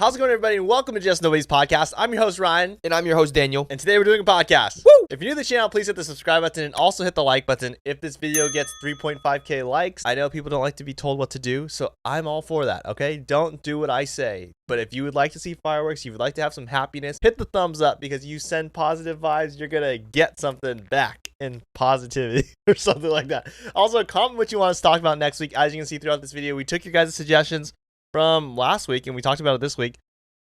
How's it going, everybody? And welcome to Just Nobody's Podcast. I'm your host, Ryan. And I'm your host, Daniel. And today we're doing a podcast. Woo! If you're new to the channel, please hit the subscribe button and also hit the like button. If this video gets 3.5k likes, I know people don't like to be told what to do, so I'm all for that, okay? Don't do what I say. But if you would like to see fireworks, you would like to have some happiness, hit the thumbs up because you send positive vibes, you're going to get something back in positivity or something like that. Also, comment what you want us to talk about next week. As you can see throughout this video, we took your guys' suggestions from last week and we talked about it this week.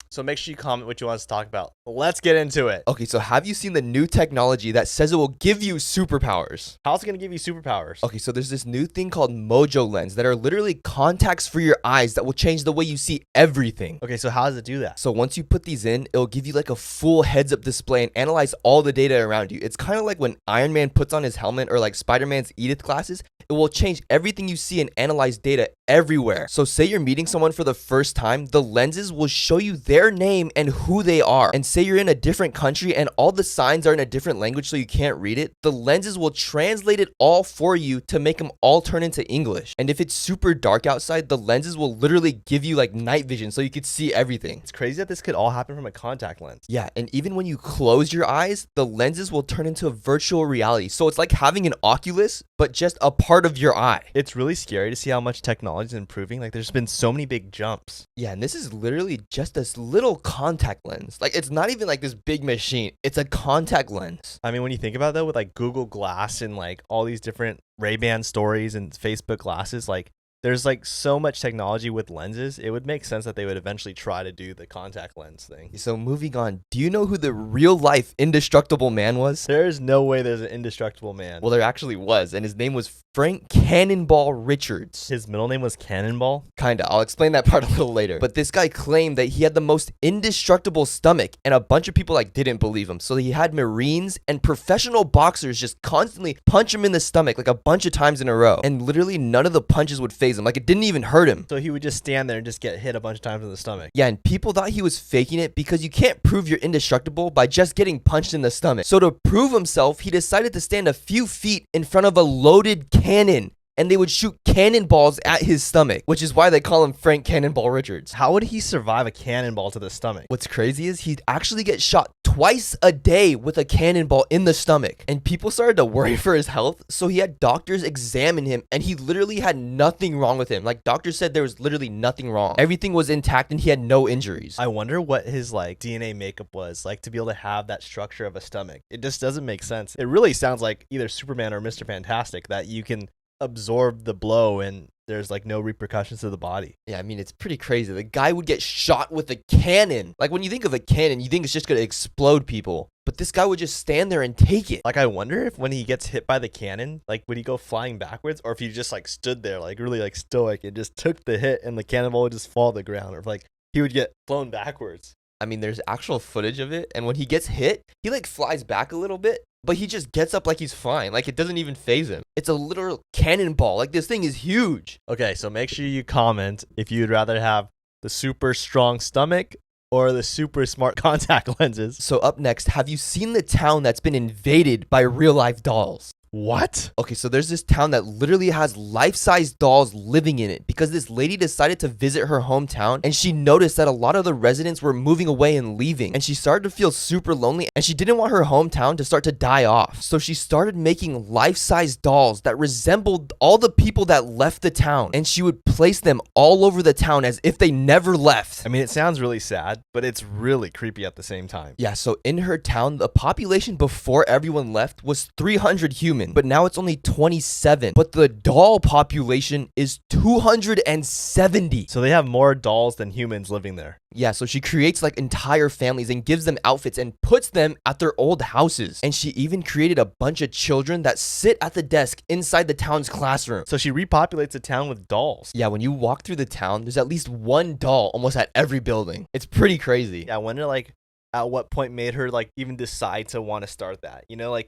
So make sure you comment what you want us to talk about. Let's get into it. Okay, so have you seen the new technology that says it will give you superpowers? How's it going to give you superpowers? Okay, so there's this new thing called Mojo Lens that are literally contacts for your eyes that will change the way you see everything. Okay, so how does it do that? So once you put these in, it'll give you like a full heads-up display and analyze all the data around you. It's kind of like when Iron Man puts on his helmet or like Spider-Man's Edith glasses. It will change everything you see and analyze data everywhere. So say you're meeting someone for the first time, the lenses will show you their name and who they are. And say you're in a different country and all the signs are in a different language so you can't read it, the lenses will translate it all for you to make them all turn into English. And if it's super dark outside, the lenses will literally give you like night vision so you could see everything. It's crazy that this could all happen from a contact lens. Yeah, and even when you close your eyes, the lenses will turn into a virtual reality. So it's like having an Oculus, but just a part of your eye. It's really scary to see how much technology is improving. Like, there's been so many big jumps. Yeah, and this is literally just this little contact lens. Like, it's not even like this big machine. It's a contact lens. I mean, when you think about it, though, with like Google Glass and like all these different Ray-Ban stories and Facebook glasses, like there's like so much technology with lenses, it would make sense that they would eventually try to do the contact lens thing. So moving on, do you know who the real life indestructible man was? There is no way there's an indestructible man. Well, there actually was, and his name was Frank Cannonball Richards. His middle name was Cannonball? Kinda. I'll explain that part a little later. But this guy claimed that he had the most indestructible stomach, and a bunch of people like didn't believe him. So he had Marines and professional boxers just constantly punch him in the stomach like a bunch of times in a row. And literally none of the punches would phase him. Like, it didn't even hurt him. So he would just stand there and just get hit a bunch of times in the stomach. Yeah, and people thought he was faking it because you can't prove you're indestructible by just getting punched in the stomach. So to prove himself, he decided to stand a few feet in front of a loaded cannon, and they would shoot cannonballs at his stomach, which is why they call him Frank Cannonball Richards. How would he survive a cannonball to the stomach? What's crazy is he'd actually get shot twice a day with a cannonball in the stomach, and people started to worry for his health, so he had doctors examine him, and he literally had nothing wrong with him. Like, doctors said there was literally nothing wrong. Everything was intact and he had no injuries. I wonder what his like DNA makeup was like to be able to have that structure of a stomach. It just doesn't make sense. It really sounds like either Superman or Mr. Fantastic, that you can absorb the blow and there's like no repercussions to the body. Yeah, I mean, it's pretty crazy. The guy would get shot with a cannon. Like, when you think of a cannon, you think it's just gonna explode people. But this guy would just stand there and take it. Like, I wonder if when he gets hit by the cannon, like, would he go flying backwards? Or if he just like stood there like really like stoic and just took the hit and the cannonball would just fall to the ground, or if like he would get flown backwards. I mean, there's actual footage of it, and when he gets hit, he like flies back a little bit, but he just gets up like he's fine. Like, it doesn't even phase him. It's a literal cannonball. Like, this thing is huge. Okay, so make sure you comment if you'd rather have the super strong stomach or the super smart contact lenses. So up next, have you seen the town that's been invaded by real life dolls? What? Okay, so there's this town that literally has life-size dolls living in it because this lady decided to visit her hometown and she noticed that a lot of the residents were moving away and leaving, and she started to feel super lonely and she didn't want her hometown to start to die off. So she started making life-size dolls that resembled all the people that left the town, and she would place them all over the town as if they never left. I mean, it sounds really sad, but it's really creepy at the same time. Yeah, so in her town, the population before everyone left was 300 humans. But now it's only 27. But the doll population is 270. So they have more dolls than humans living there. Yeah, so she creates like entire families and gives them outfits and puts them at their old houses. And she even created a bunch of children that sit at the desk inside the town's classroom. So she repopulates the town with dolls. Yeah, when you walk through the town, there's at least one doll almost at every building. It's pretty crazy. Yeah, I wonder like at what point made her like even decide to want to start that. You know, like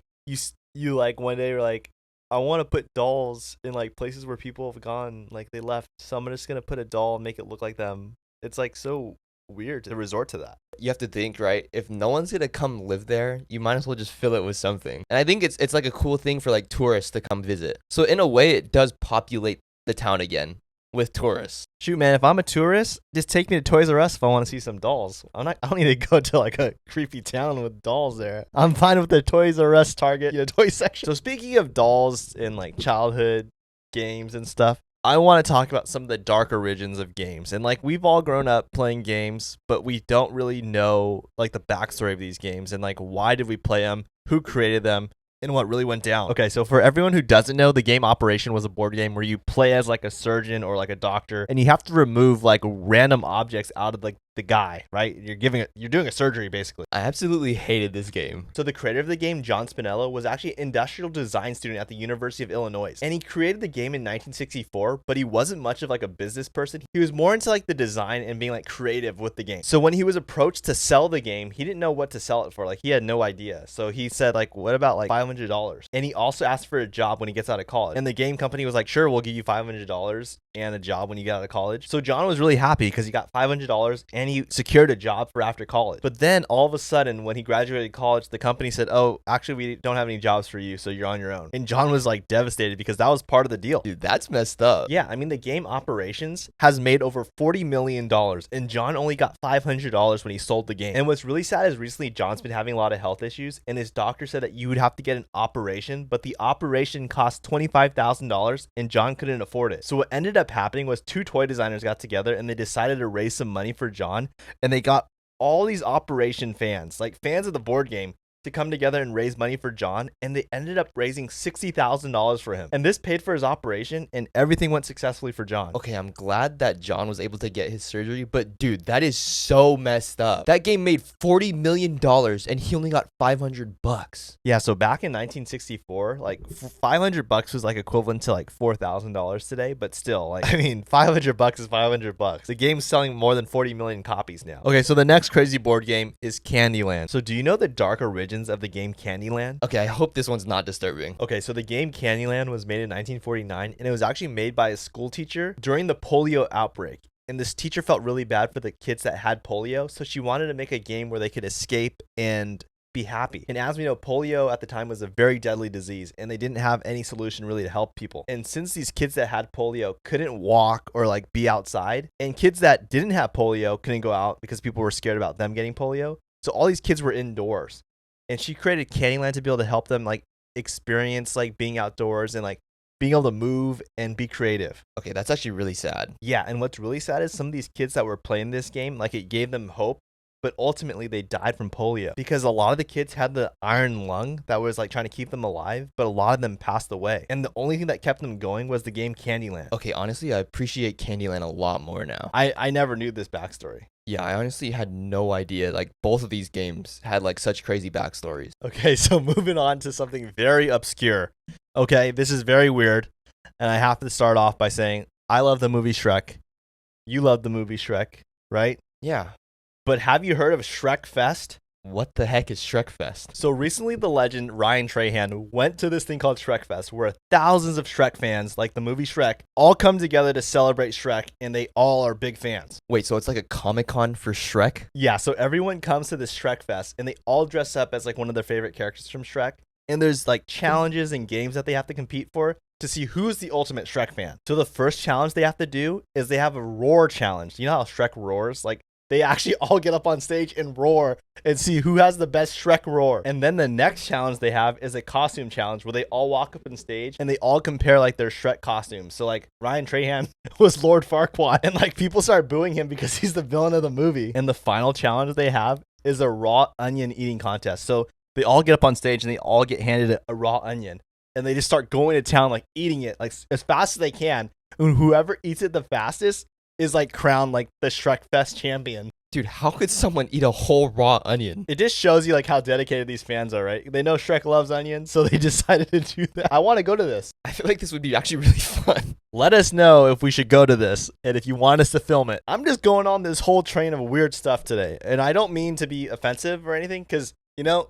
you like one day you're like, I want to put dolls in like places where people have gone, like they left, so I'm just gonna put a doll and make it look like them. It's like so weird to resort to that. You have to think, right? If no one's gonna come live there, you might as well just fill it with something. And I think it's like a cool thing for like tourists to come visit. So in a way, it does populate the town again. with tourists. Shoot, man, if I'm a tourist, just take me to Toys R Us if I want to see some dolls. I don't need to go to like a creepy town with dolls there. I'm fine with the Toys R Us Target, toy section. So speaking of dolls and like childhood games and stuff, I want to talk about some of the dark origins of games. And like we've all grown up playing games, but we don't really know like the backstory of these games and like why did we play them, who created them, and what really went down. Okay, so for everyone who doesn't know, the game Operation was a board game where you play as like a surgeon or like a doctor, and you have to remove like random objects out of like the guy, right? You're doing a surgery basically. I absolutely hated this game. So the creator of the game, John Spinello, was actually an industrial design student at the University of Illinois, and he created the game in 1964, but he wasn't much of like a business person. He was more into like the design and being like creative with the game. So when he was approached to sell the game, he didn't know what to sell it for. Like he had no idea. So he said like, what about like $500? And he also asked for a job when he gets out of college. And the game company was like, sure, we'll give you $500 and a job when you get out of college. So John was really happy because he got $500 and he secured a job for after college. But then all of a sudden, when he graduated college, the company said, oh, actually, we don't have any jobs for you, so you're on your own. And John was like devastated because that was part of the deal. Dude, that's messed up. Yeah, I mean, the game Operations has made over $40 million, and John only got $500 when he sold the game. And what's really sad is recently John's been having a lot of health issues, and his doctor said that you would have to get an operation, but the operation cost $25,000, and John couldn't afford it. So what ended up happening was two toy designers got together, and they decided to raise some money for John, and they got all these Operation fans, like fans of the board game, to come together and raise money for John, and they ended up raising $60,000 for him. And this paid for his operation, and everything went successfully for John. Okay, I'm glad that John was able to get his surgery, but dude, that is so messed up. That game made $40 million, and he only got $500. Yeah, so back in 1964, like $500 was like equivalent to like $4,000 today, but still, like, I mean, $500 is $500. The game's selling more than 40 million copies now. Okay, so the next crazy board game is Candyland. So do you know the dark origins of the game Candyland? Okay, I hope this one's not disturbing. Okay, so the game Candyland was made in 1949, and it was actually made by a school teacher during the polio outbreak. And this teacher felt really bad for the kids that had polio, so she wanted to make a game where they could escape and be happy. And as we know, polio at the time was a very deadly disease, and they didn't have any solution really to help people. And since these kids that had polio couldn't walk or like be outside, and kids that didn't have polio couldn't go out because people were scared about them getting polio, so all these kids were indoors. And she created Candyland to be able to help them like experience like being outdoors and like being able to move and be creative. Okay, that's actually really sad. Yeah, and what's really sad is some of these kids that were playing this game, like it gave them hope, but ultimately they died from polio because a lot of the kids had the iron lung that was like trying to keep them alive, but a lot of them passed away. And the only thing that kept them going was the game Candyland. Okay, honestly, I appreciate Candyland a lot more now. I never knew this backstory. Yeah, I honestly had no idea. Like, both of these games had like such crazy backstories. Okay, so moving on to something very obscure. Okay, this is very weird. And I have to start off by saying, I love the movie Shrek. You love the movie Shrek, right? Yeah. But have you heard of Shrek Fest? What the heck is Shrek Fest? So recently, the legend Ryan went to this thing called Shrek Fest, where thousands of Shrek fans, like the movie Shrek, all come together to celebrate Shrek, and they all are big fans. Wait, so it's like a Comic-Con for Shrek? Yeah, so everyone comes to this Shrek Fest, and they all dress up as like one of their favorite characters from Shrek. And there's like challenges and games that they have to compete for to see who's the ultimate Shrek fan. So the first challenge they have to do is they have a roar challenge. You know how Shrek roars? Like, they actually all get up on stage and roar and see who has the best Shrek roar. And then the next challenge they have is a costume challenge where they all walk up on stage and they all compare like their Shrek costumes. So like Ryan Trahan was Lord Farquaad, and like people start booing him because he's the villain of the movie. And the final challenge they have is a raw onion eating contest. So they all get up on stage and they all get handed a raw onion, and they just start going to town, like eating it like as fast as they can. And whoever eats it the fastest is like crowned like the Shrek Fest champion. Dude, how could someone eat a whole raw onion? It just shows you like how dedicated these fans are, right? They know Shrek loves onions, so they decided to do that. I want to go to this. I feel like this would be actually really fun. Let us know if we should go to this and if you want us to film it. I'm just going on this whole train of weird stuff today. And I don't mean to be offensive or anything, because, you know,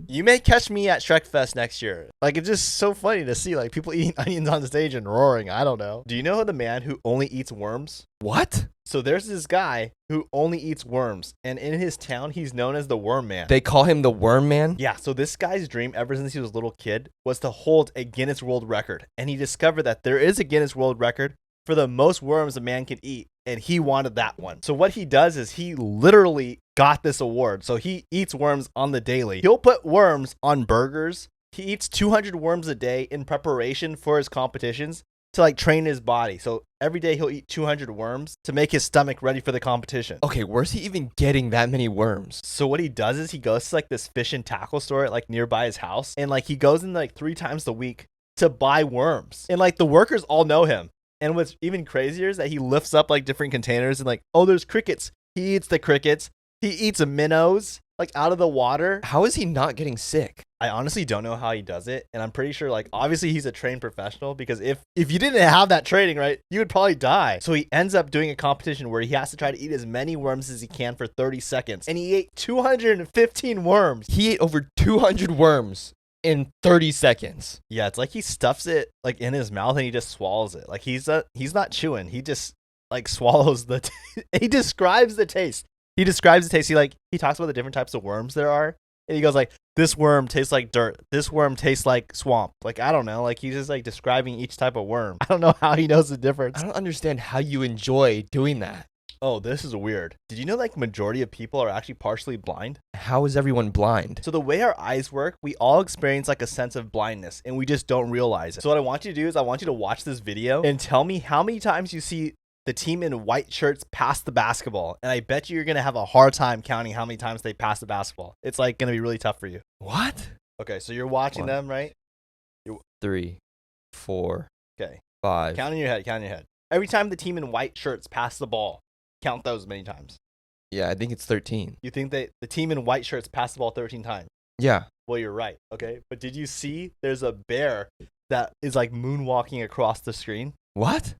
you may catch me at Shrek Fest next year. Like, it's just so funny to see like people eating onions on the stage and roaring. I don't know. Do you know the man who only eats worms? What? So there's this guy who only eats worms, and in his town, he's known as the Worm Man. They call him the Worm Man? Yeah, so this guy's dream ever since he was a little kid was to hold a Guinness World Record, and he discovered that there is a Guinness World Record for the most worms a man can eat, and he wanted that one. So what he does is he literally got this award. So he eats worms on the daily. He'll put worms on burgers. He eats 200 worms a day in preparation for his competitions to like train his body. So every day he'll eat 200 worms to make his stomach ready for the competition. Okay, where's he even getting that many worms? So what he does is he goes to like this fish and tackle store at like nearby his house, and like he goes in like 3 times a week to buy worms. And like the workers all know him. And what's even crazier is that he lifts up like different containers and like, oh, there's crickets. He eats the crickets. He eats minnows like out of the water. How is he not getting sick? I honestly don't know how he does it. And I'm pretty sure like obviously he's a trained professional, because if you didn't have that training, right, you would probably die. So he ends up doing a competition where he has to try to eat as many worms as he can for 30 seconds. And he ate 215 worms. He ate over 200 worms in 30 seconds. Yeah, it's like he stuffs it like in his mouth and he just swallows it. Like he's not chewing. He just like swallows the he describes the taste. He describes the taste. He talks about the different types of worms there are. And he goes like, this worm tastes like dirt. This worm tastes like swamp. Like, I don't know. Like, he's just like describing each type of worm. I don't know how he knows the difference. I don't understand how you enjoy doing that. Oh, this is weird. Did you know like majority of people are actually partially blind? How is everyone blind? So the way our eyes work, we all experience like a sense of blindness and we just don't realize it. So what I want you to do is I want you to watch this video and tell me how many times you see the team in white shirts pass the basketball. And I bet you're going to have a hard time counting how many times they pass the basketball. It's like going to be really tough for you. What? Okay, so you're watching them, right? 3, 4, Okay. 5. Count in your head. Every time the team in white shirts pass the ball, count those many times. Yeah, I think it's 13. You think that the team in white shirts pass the ball 13 times? Yeah. Well, you're right. Okay. But did you see there's a bear that is like moonwalking across the screen? What?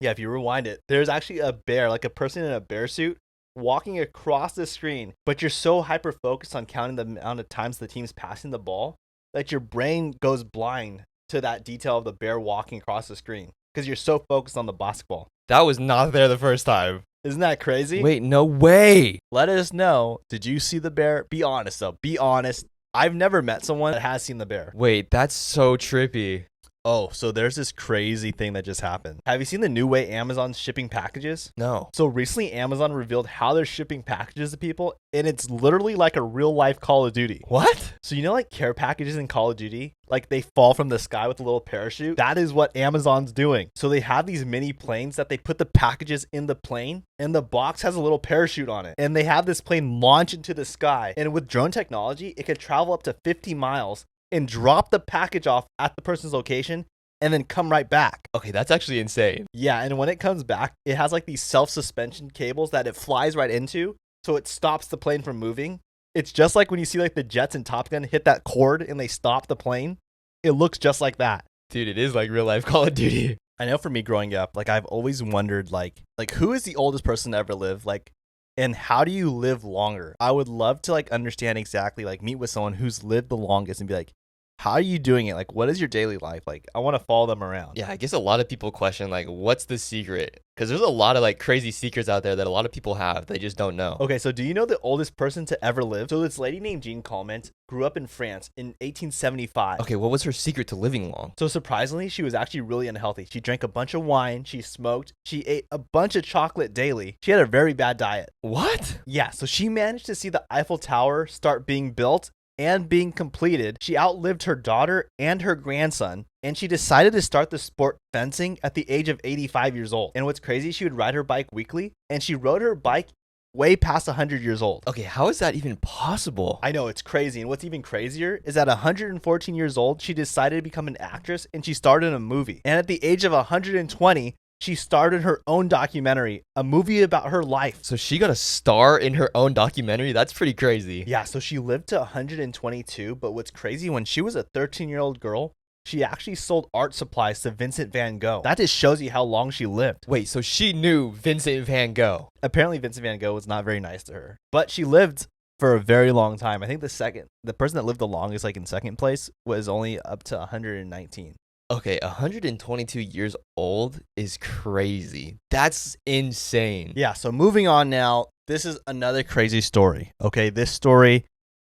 Yeah, if you rewind it, there's actually a bear, like a person in a bear suit, walking across the screen. But you're so hyper focused on counting the amount of times the team's passing the ball that your brain goes blind to that detail of the bear walking across the screen because you're so focused on the basketball. That was not there the first time. Isn't that crazy? Wait, no way. Let us know. Did you see the bear? Be honest, though. Be honest. I've never met someone that has seen the bear. Wait, that's so trippy. Oh, so there's this crazy thing that just happened. Have you seen the new way Amazon's shipping packages? No. So recently, Amazon revealed how they're shipping packages to people, and it's literally like a real-life Call of Duty. What? So you know like care packages in Call of Duty? Like they fall from the sky with a little parachute? That is what Amazon's doing. So they have these mini planes that they put the packages in the plane, and the box has a little parachute on it. And they have this plane launch into the sky. And with drone technology, it could travel up to 50 miles and drop the package off at the person's location and then come right back. Okay, that's actually insane. Yeah, and when it comes back, it has like these self-suspension cables that it flies right into, so it stops the plane from moving. It's just like when you see like the jets in Top Gun hit that cord and they stop the plane. It looks just like that. Dude, it is like real life Call of Duty. I know for me growing up, like I've always wondered like who is the oldest person to ever live? Like, and how do you live longer? I would love to like understand exactly, like meet with someone who's lived the longest and be like, how are you doing it? Like, what is your daily life? Like, I want to follow them around. Yeah, I guess a lot of people question, like, what's the secret? Because there's a lot of, like, crazy secrets out there that a lot of people have. They just don't know. Okay, so do you know the oldest person to ever live? So this lady named Jean Calment grew up in France in 1875. Okay, what was her secret to living long? So surprisingly, she was actually really unhealthy. She drank a bunch of wine. She smoked. She ate a bunch of chocolate daily. She had a very bad diet. What? Yeah, so she managed to see the Eiffel Tower start being built and being completed. She outlived her daughter and her grandson, and she decided to start the sport fencing at the age of 85 years old. And what's crazy, she would ride her bike weekly, and she rode her bike way past 100 years old. Okay, how is that even possible? I know, it's crazy. And what's even crazier is at 114 years old, she decided to become an actress, and she starred in a movie. And at the age of 120, she started her own documentary, a movie about her life. So she got a star in her own documentary? That's pretty crazy. Yeah, so she lived to 122, but what's crazy, when she was a 13-year-old girl, she actually sold art supplies to Vincent van Gogh. That just shows you how long she lived. Wait, so she knew Vincent van Gogh? Apparently, Vincent van Gogh was not very nice to her, but she lived for a very long time. I think the person that lived the longest, like in second place, was only up to 119. Okay, 122 years old is crazy. That's insane. Yeah, so moving on now. This is another crazy story. Okay, this story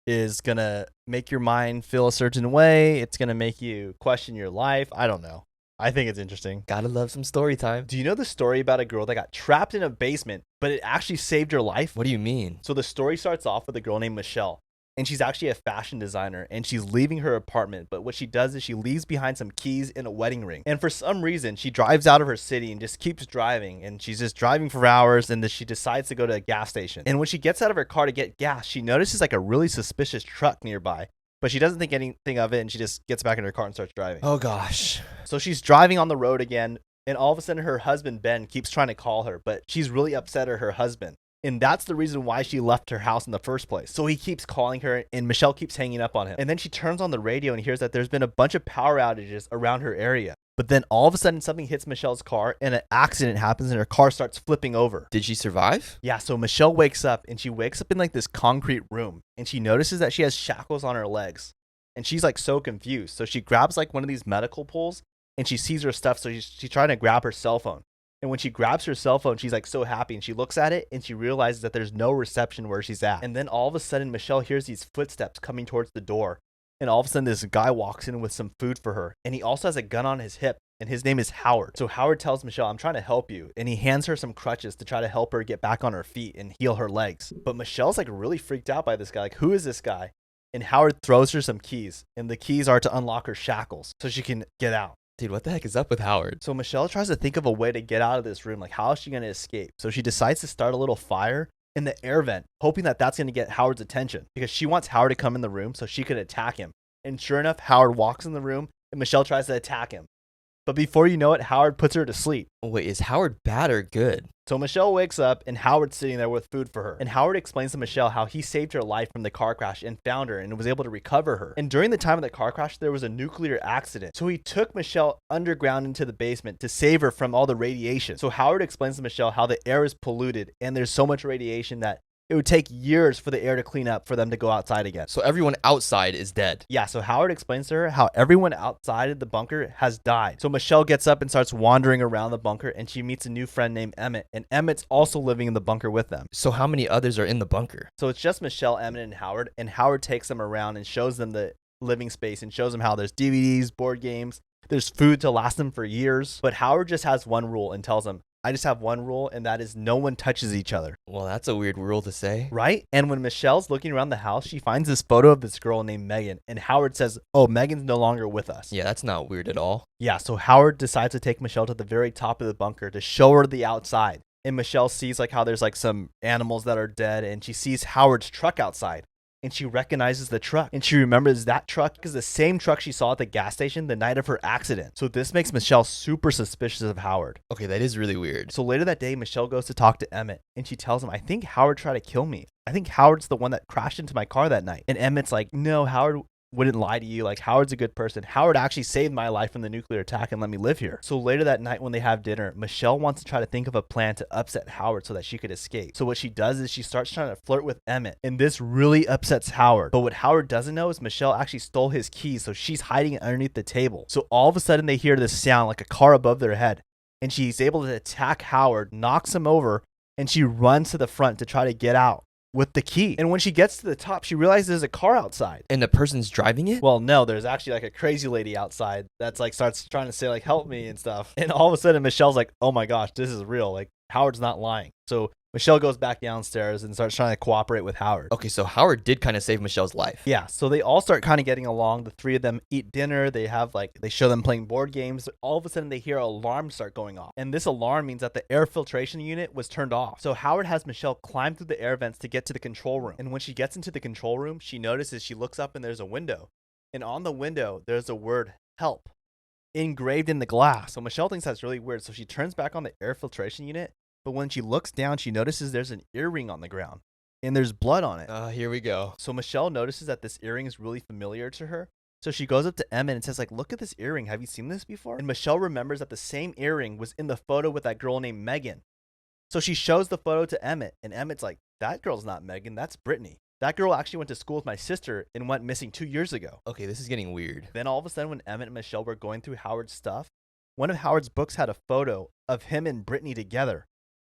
is going to make your mind feel a certain way. It's going to make you question your life. I don't know. I think it's interesting. Gotta love some story time. Do you know the story about a girl that got trapped in a basement, but it actually saved her life? What do you mean? So the story starts off with a girl named Michelle, and she's actually a fashion designer, and she's leaving her apartment, but what she does is she leaves behind some keys and a wedding ring. And for some reason, she drives out of her city and just keeps driving, and she's just driving for hours, and then she decides to go to a gas station. And when she gets out of her car to get gas, she notices like a really suspicious truck nearby. But she doesn't think anything of it, and she just gets back in her car and starts driving. Oh gosh. So she's driving on the road again, and all of a sudden her husband, Ben, keeps trying to call her, but she's really upset at her husband. And that's the reason why she left her house in the first place. So he keeps calling her, and Michelle keeps hanging up on him. And then she turns on the radio and hears that there's been a bunch of power outages around her area. But then all of a sudden something hits Michelle's car, and an accident happens, and her car starts flipping over. Did she survive? Yeah, so Michelle wakes up, and she wakes up in like this concrete room, and she notices that she has shackles on her legs. And she's like so confused. So she grabs like one of these medical poles, and she sees her stuff. So she's trying to grab her cell phone. And when she grabs her cell phone, she's like so happy, and she looks at it and she realizes that there's no reception where she's at. And then all of a sudden, Michelle hears these footsteps coming towards the door. And all of a sudden, this guy walks in with some food for her. And he also has a gun on his hip, and his name is Howard. So Howard tells Michelle, I'm trying to help you. And he hands her some crutches to try to help her get back on her feet and heal her legs. But Michelle's like really freaked out by this guy. Like, who is this guy? And Howard throws her some keys. And the keys are to unlock her shackles so she can get out. Dude, what the heck is up with Howard? So Michelle tries to think of a way to get out of this room. Like, how is she going to escape? So she decides to start a little fire in the air vent, hoping that that's going to get Howard's attention because she wants Howard to come in the room so she could attack him. And sure enough, Howard walks in the room and Michelle tries to attack him. But before you know it, Howard puts her to sleep. Wait, is Howard bad or good? So Michelle wakes up and Howard's sitting there with food for her. And Howard explains to Michelle how he saved her life from the car crash and found her and was able to recover her. And during the time of the car crash, there was a nuclear accident. So he took Michelle underground into the basement to save her from all the radiation. So Howard explains to Michelle how the air is polluted and there's so much radiation that it would take years for the air to clean up for them to go outside again. So everyone outside is dead. Yeah, so Howard explains to her how everyone outside of the bunker has died. So Michelle gets up and starts wandering around the bunker, and she meets a new friend named Emmett. And Emmett's also living in the bunker with them. So how many others are in the bunker? So it's just Michelle, Emmett, and Howard takes them around and shows them the living space and shows them how there's DVDs, board games, there's food to last them for years. But Howard just has one rule and tells them, I just have one rule, and that is no one touches each other. Well, that's a weird rule to say. Right? And when Michelle's looking around the house, she finds this photo of this girl named Megan. And Howard says, oh, Megan's no longer with us. Yeah, that's not weird at all. Yeah, so Howard decides to take Michelle to the very top of the bunker to show her the outside. And Michelle sees like how there's like some animals that are dead, and she sees Howard's truck outside. And she recognizes the truck. And she remembers that truck is the same truck she saw at the gas station the night of her accident. So this makes Michelle super suspicious of Howard. Okay, that is really weird. So later that day, Michelle goes to talk to Emmett. And she tells him, I think Howard tried to kill me. I think Howard's the one that crashed into my car that night. And Emmett's like, no, Howard wouldn't lie to you. Like, Howard's a good person. Howard actually saved my life from the nuclear attack and let me live here. So later that night when they have dinner, Michelle wants to try to think of a plan to upset Howard so that she could escape. So what she does is she starts trying to flirt with Emmett, and this really upsets Howard. But what Howard doesn't know is Michelle actually stole his keys, so she's hiding underneath the table. So all of a sudden they hear this sound like a car above their head, and she's able to attack Howard, knocks him over, and she runs to the front to try to get out with the key. And when she gets to the top, she realizes there's a car outside. And the person's driving it? Well, no, there's actually like a crazy lady outside that's like starts trying to say like, help me and stuff. And all of a sudden Michelle's like, oh my gosh, this is real. Like, Howard's not lying. So Michelle goes back downstairs and starts trying to cooperate with Howard. Okay, so Howard did kind of save Michelle's life. Yeah, so they all start kind of getting along. The three of them eat dinner. They show them playing board games. All of a sudden, they hear an alarm start going off. And this alarm means that the air filtration unit was turned off. So Howard has Michelle climb through the air vents to get to the control room. And when she gets into the control room, she notices she looks up and there's a window. And on the window, there's the word help engraved in the glass. So Michelle thinks that's really weird. So she turns back on the air filtration unit. But when she looks down, she notices there's an earring on the ground and there's blood on it. Here we go. So Michelle notices that this earring is really familiar to her. So she goes up to Emmett and says, like, look at this earring. Have you seen this before? And Michelle remembers that the same earring was in the photo with that girl named Megan. So she shows the photo to Emmett, and Emmett's like, that girl's not Megan. That's Brittany. That girl actually went to school with my sister and went missing 2 years ago. Okay, this is getting weird. Then all of a sudden, when Emmett and Michelle were going through Howard's stuff, one of Howard's books had a photo of him and Brittany together.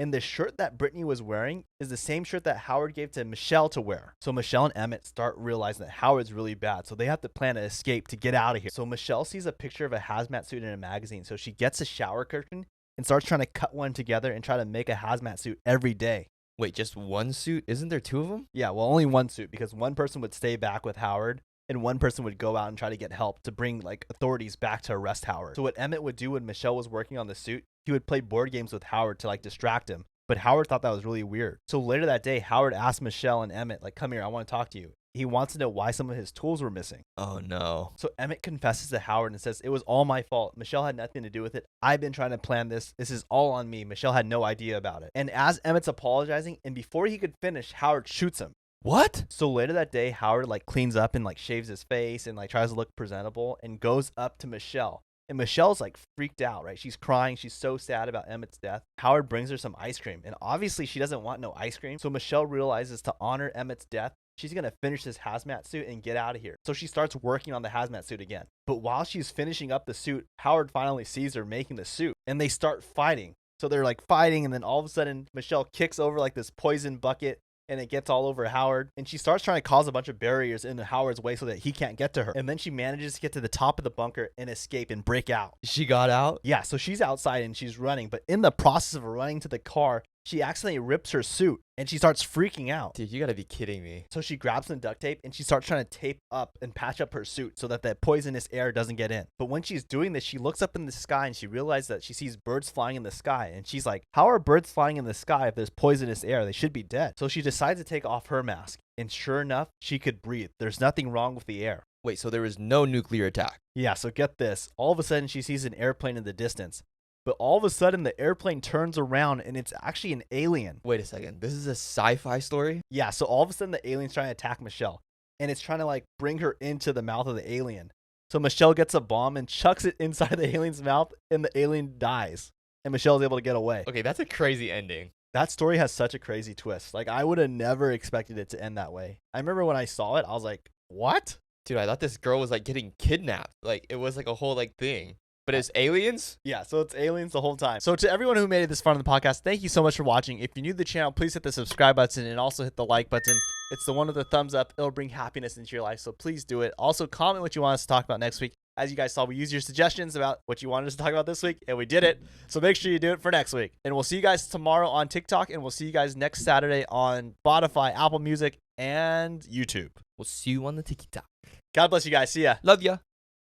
And the shirt that Brittany was wearing is the same shirt that Howard gave to Michelle to wear. So Michelle and Emmett start realizing that Howard's really bad. So they have to plan an escape to get out of here. So Michelle sees a picture of a hazmat suit in a magazine. So she gets a shower curtain and starts trying to cut one together and try to make a hazmat suit every day. Wait, just one suit? Isn't there two of them? Yeah, well, only one suit because one person would stay back with Howard and one person would go out and try to get help to bring like authorities back to arrest Howard. So what Emmett would do when Michelle was working on the suit, he would play board games with Howard to like distract him. But Howard thought that was really weird. So later that day, Howard asked Michelle and Emmett, like, come here, I want to talk to you. He wants to know why some of his tools were missing. Oh, no. So Emmett confesses to Howard and says, it was all my fault. Michelle had nothing to do with it. I've been trying to plan this. This is all on me. Michelle had no idea about it. And as Emmett's apologizing, and before he could finish, Howard shoots him. What? So later that day, Howard like cleans up and like shaves his face and like tries to look presentable and goes up to Michelle. And Michelle's like freaked out, right? She's crying. She's so sad about Emmett's death. Howard brings her some ice cream. And obviously she doesn't want no ice cream. So Michelle realizes to honor Emmett's death, she's going to finish this hazmat suit and get out of here. So she starts working on the hazmat suit again. But while she's finishing up the suit, Howard finally sees her making the suit. And they start fighting. So they're like fighting. And then all of a sudden, Michelle kicks over like this poison bucket. And it gets all over Howard. And she starts trying to cause a bunch of barriers in Howard's way so that he can't get to her. And then she manages to get to the top of the bunker and escape and break out. She got out? Yeah, so she's outside and she's running. But in the process of running to the car, she accidentally rips her suit and she starts freaking out. Dude, you gotta be kidding me. So she grabs some duct tape and she starts trying to tape up and patch up her suit so that the poisonous air doesn't get in. But when she's doing this, she looks up in the sky and she realizes that she sees birds flying in the sky. And she's like, how are birds flying in the sky if there's poisonous air? They should be dead. So she decides to take off her mask. And sure enough, she could breathe. There's nothing wrong with the air. Wait, so there was no nuclear attack? Yeah, so get this. All of a sudden, she sees an airplane in the distance. But all of a sudden, the airplane turns around and it's actually an alien. Wait a second. This is a sci-fi story? Yeah, so all of a sudden, the alien's trying to attack Michelle. And it's trying to like bring her into the mouth of the alien. So Michelle gets a bomb and chucks it inside the alien's mouth and the alien dies. And Michelle's able to get away. Okay, that's a crazy ending. That story has such a crazy twist. Like, I would have never expected it to end that way. I remember when I saw it, I was like, what? Dude, I thought this girl was like getting kidnapped. Like, it was like a whole like thing. But it's aliens? Yeah, so it's aliens the whole time. So to everyone who made it this far in the podcast, thank you so much for watching. If you're new to the channel, please hit the subscribe button and also hit the like button. It's the one with the thumbs up. It'll bring happiness into your life, so please do it. Also, comment what you want us to talk about next week. As you guys saw, we used your suggestions about what you wanted us to talk about this week, and we did it. So make sure you do it for next week. And we'll see you guys tomorrow on TikTok, and we'll see you guys next Saturday on Spotify, Apple Music, and YouTube. We'll see you on the TikTok. God bless you guys. See ya. Love ya.